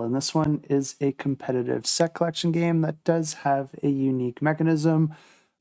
Krill, and this one is a competitive set collection game that does have a unique mechanism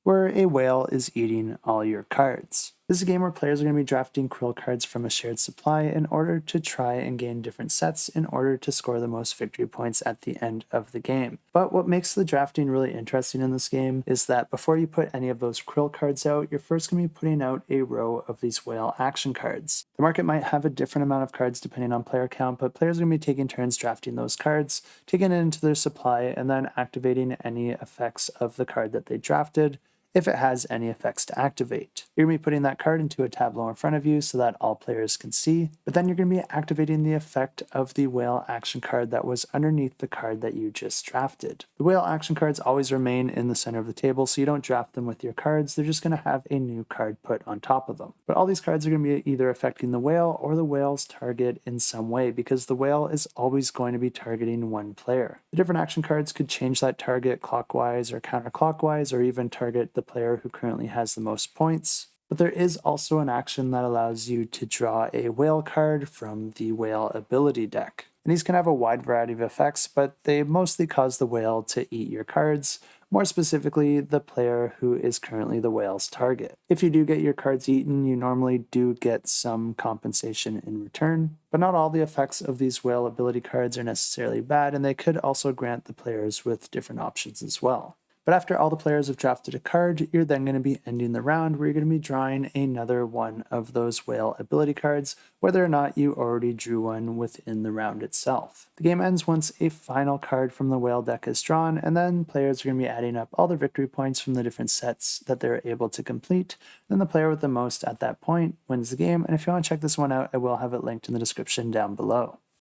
where a whale is eating all your cards. This is a game where players are going to be drafting Krill cards from a shared supply in order to try and gain different sets in order to score the most victory points at the end of the game. But what makes the drafting really interesting in this game is that before you put any of those Krill cards out, you're first going to be putting out a row of these whale action cards. The market might have a different amount of cards depending on player count, but players are going to be taking turns drafting those cards, taking it into their supply, and then activating any effects of the card that they drafted, if it has any effects to activate. You're going to be putting that card into a tableau in front of you so that all players can see, but then you're going to be activating the effect of the whale action card that was underneath the card that you just drafted. The whale action cards always remain in the center of the table, so you don't draft them with your cards, they're just going to have a new card put on top of them. But all these cards are going to be either affecting the whale or the whale's target in some way, because the whale is always going to be targeting one player. The different action cards could change that target clockwise or counterclockwise, or even target the player who currently has the most points. But there is also an action that allows you to draw a whale card from the whale ability deck. And these can have a wide variety of effects, but they mostly cause the whale to eat your cards, more specifically the player who is currently the whale's target. If you do get your cards eaten, you normally do get some compensation in return, but not all the effects of these whale ability cards are necessarily bad, and they could also grant the players with different options as well. But after all the players have drafted a card, you're then going to be ending the round where you're going to be drawing another one of those whale ability cards, whether or not you already drew one within the round itself. The game ends once a final card from the whale deck is drawn, and then players are going to be adding up all the victory points from the different sets that they're able to complete. Then the player with the most at that point wins the game, and if you want to check this one out, I will have it linked in the description down below.